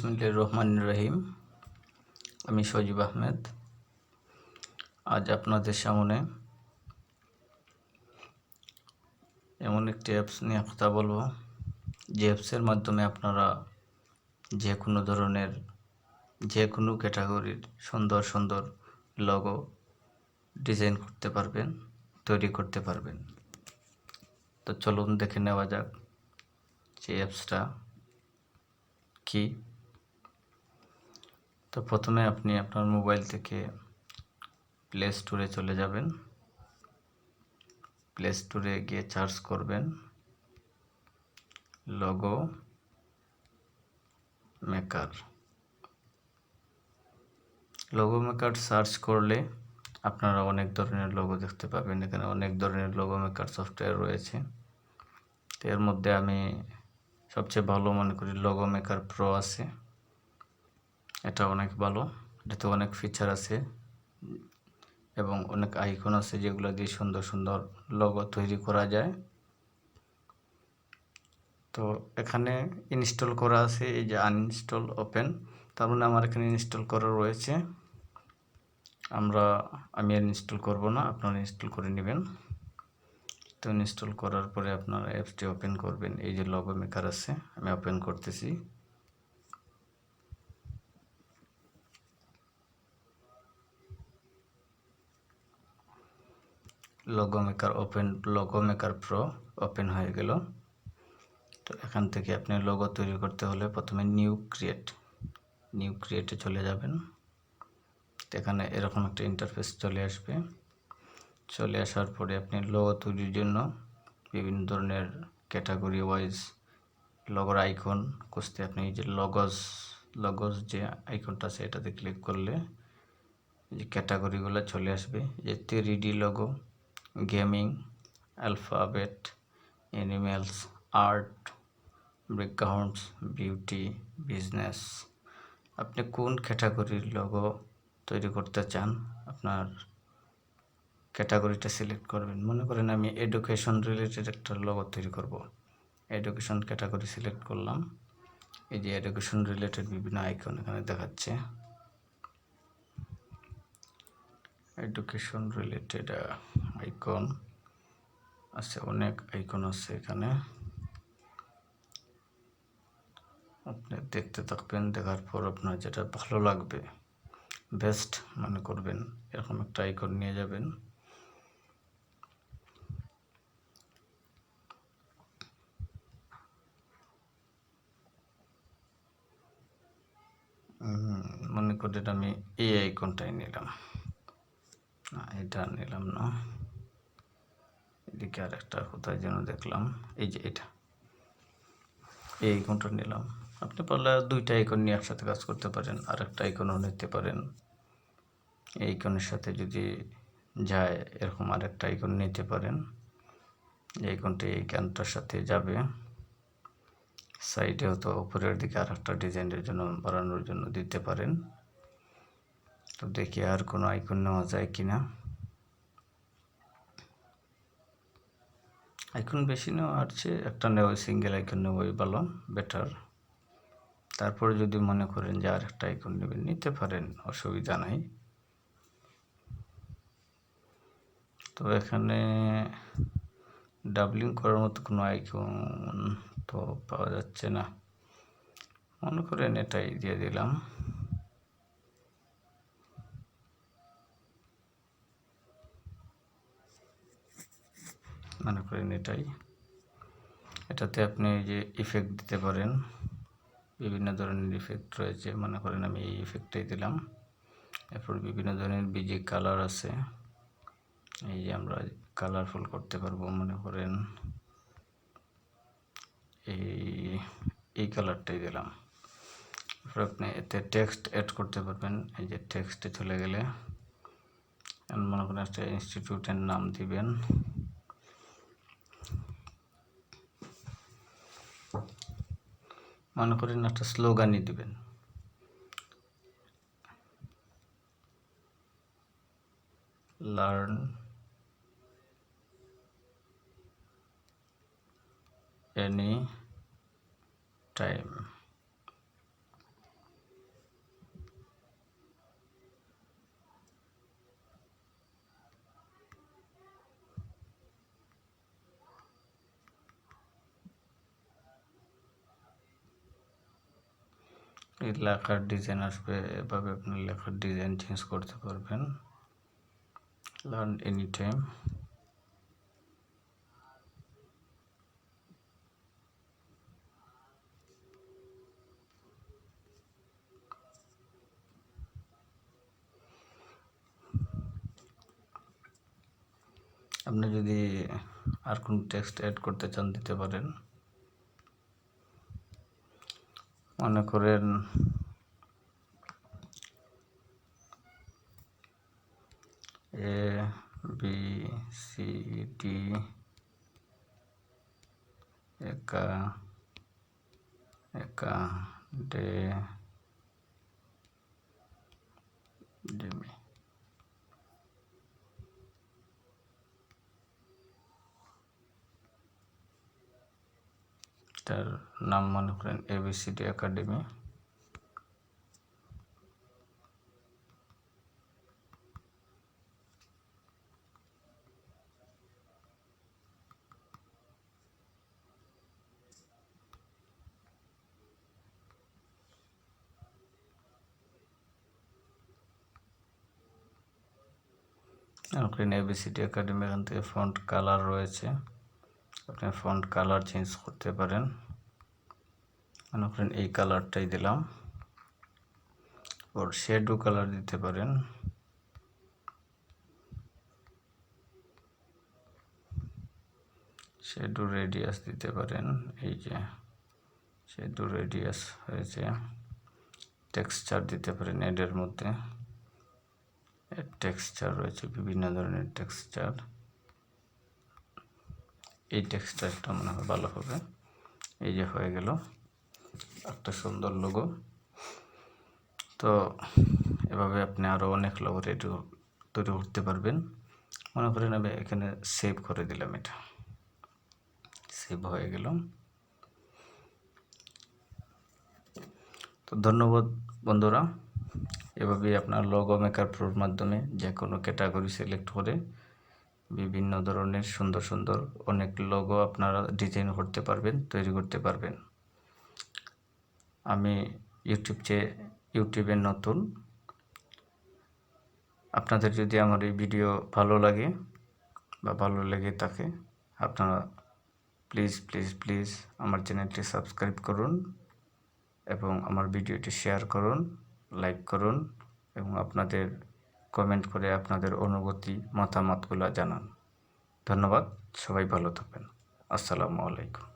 বিসমিল্লাহির রহমানির রহিম। আমি সজীব আহমেদ। আজ আপনাদের সামনে এমন একটি অ্যাপস নিয়ে কথা বলবো, যে অ্যাপসের মাধ্যমে আপনারা যে কোনো ধরনের যে কোনো ক্যাটাগরির সুন্দর সুন্দর লোগো ডিজাইন করতে পারবেন, তৈরি করতে পারবেন। তো চলুন দেখে নেওয়া যাক যে অ্যাপসটা কি। তো প্রথমে আপনি আপনার মোবাইল থেকে প্লে স্টোরে চলে যাবেন। প্লে স্টোরে গিয়ে সার্চ করবেন logo maker. Logo maker search করলে আপনারা অনেক ধরনের লোগো দেখতে পাবেন। এখানে অনেক ধরনের লোগো মেকার সফটওয়্যার রয়েছে। তো এর মধ্যে আমি সবচেয়ে ভালো মনে করি লোগো মেকার প্রো আছে। এটা অনেক ভালো, এটাতে অনেক ফিচার আছে এবং অনেক আইকন আছে যেগুলো দিয়ে সুন্দর সুন্দর লোগো তৈরি করা যায়। তো এখানে ইনস্টল করা আছে, এই যে আনইনস্টল ওপেন, তার মানে আমার এখানে ইনস্টল করা রয়েছে। আমি আর ইনস্টল করব না, আপনারা ইনস্টল করে নেবেন। তো ইনস্টল করার পরে আপনারা অ্যাপসটি ওপেন করবেন। এই যে লোগো মেকার আছে, আমি ওপেন করতেছি। লোগো মেকার প্রো ওপেন হয়ে গেল। তো এখান থেকে আপনি লোগো তৈরি করতে হলে প্রথমে নিউ ক্রিয়েটে চলে যাবেন। তো এখানে এরকম একটা ইন্টারফেস চলে আসবে। চলে আসার পরে আপনি লোগো তৈরির জন্য বিভিন্ন ধরনের ক্যাটাগরি ওয়াইজ লোগোর আইকন খুঁজতে আপনি এই যে লগস যে আইকনটা আছে এটাতে ক্লিক করলে যে ক্যাটাগরিগুলো চলে আসবে, যে 3D logo, gaming, alphabet, animals, art, backgrounds, beauty, business. আপনি কোন ক্যাটাগরির লোগো তৈরি করতে চান, আপনার ক্যাটাগরিটা সিলেক্ট করবেন। মনে করেন আমি এডুকেশন রিলেটেড একটা লোগো তৈরি করব। এডুকেশন ক্যাটাগরি সিলেক্ট করলাম। এই যে এডুকেশন রিলেটেড বিভিন্ন আইকন এখানে দেখাচ্ছে। এডুকেশন রিলেটেড আইকন আছে, অনেক আইকন আছে এখানে। আপনি দেখতে থাকবেন, দেখার পর আপনার যেটা ভালো লাগবে, বেস্ট মনে করবেন, এরকম একটা আইকন নিয়ে যাবেন। মনে করেন আমি এই আইকনটাই নিলাম, না এটা নিলাম না, এদিকে আর একটা কোথায় যেন দেখলাম, এই যে এটা, এই আইকনটা নিলাম। আপনি পারলে দুইটা আইকন নিয়ে একসাথে কাজ করতে পারেন, আর একটা আইকনও নিতে পারেন। এই আইকনের সাথে যদি যায় এরকম আর একটা আইকন নিতে পারেন। এই আইকনটি এই আইকনটার সাথে যাবে। সাইডে হয়তো উপরের দিকে আর একটা ডিজাইনের জন্য বাড়ানোর জন্য দিতে পারেন। তো দেখি আর কোনো আইকন নেওয়া যায় কিনা। আইকন বেশি নেওয়া আছে, একটা নেওয়া, সিঙ্গেল আইকন নেওয়াই ভালো, বেটার। তারপরে যদি মনে করেন যে আর একটা আইকন নেবেন, নিতে পারেন, অসুবিধা নাই। তো এখানে ডাবলিং করার মতো কোনো আইকন তো পাওয়া যাচ্ছে না, মনে করেন এটাই দিয়ে দিলাম। মনে করেন এটাতে আপনি যে ইফেক্ট দিতে পারেন, বিভিন্ন ধরনের ইফেক্ট রয়েছে। মনে করেন আমি এই ইফেক্টটাই দিলাম। এরপর বিভিন্ন ধরনের বিজি কালার আছে, এই যে আমরা কালারফুল করতে পারবো। মনে করেন এই কালারটাই দিলাম। এরপর আপনি এতে টেক্সট অ্যাড করতে পারবেন। এই যে টেক্সটে চলে গেলে মনে করেন একটা ইনস্টিটিউটের নাম দিবেন। মনে করেন একটা স্লোগানই দিবেন, লার্ন এনি টাইম। এই লেখার ডিজাইন আসবে, এভাবে আপনি লেখার ডিজাইন চেঞ্জ করতে পারবেন। Learn any time. আপনি যদি আর কোন টেক্সট অ্যাড করতে চান দিতে পারেন। মনে করেন এ বি সি ডি একা একা ডে ডিমি। তার নাম মনে করেন ABCD একাডেমি। ABCD একাডেমি, এখান থেকে ফন্ট কালার রয়েছে, আপনি ফন্ট কালার চেঞ্জ করতে পারেন। মনে করেন এই কালারটাই দিলাম, ওর শ্যাডো কালার দিতে পারেন। শ্যাডো রেডিয়াস দিতে পারেন, এই যে শ্যাডো রেডিয়াস হয়েছে। টেক্সচার দিতে পারেন, এডের মধ্যে টেক্সচার রয়েছে, বিভিন্ন ধরনের টেক্সচার। এই টেক্সচারটা মনে হয় ভালো হবে। এই যে হয়ে গেল একটা সুন্দর লোগো। তো এভাবে আপনি আরও অনেক লোগো তৈরি করতে পারবেন। মনে করেন আমি এখানে সেভ করে দিলাম, এটা সেভ হয়ে গেল। তো ধন্যবাদ বন্ধুরা, এভাবেই আপনার লোগো মেকার প্রোর মাধ্যমে যে কোনো ক্যাটাগরি সিলেক্ট করে বিভিন্ন ধরনের সুন্দর সুন্দর অনেক লোগো আপনারা ডিজাইন করতে পারবেন, তৈরি করতে পারবেন। আমি ইউটিউবে নতুন। আপনাদের যদি আমার এই ভিডিও ভালো লাগে বা ভালো লেগে থাকে, আপনারা প্লিজ প্লিজ প্লিজ আমার চ্যানেলটি সাবস্ক্রাইব করুন এবং আমার ভিডিওটি শেয়ার করুন, লাইক করুন এবং আপনাদের কমেন্ট করে আপনাদের অনুভূতি মতামতগুলো জানান। ধন্যবাদ, সবাই ভালো থাকবেন। আসসালামু আলাইকুম।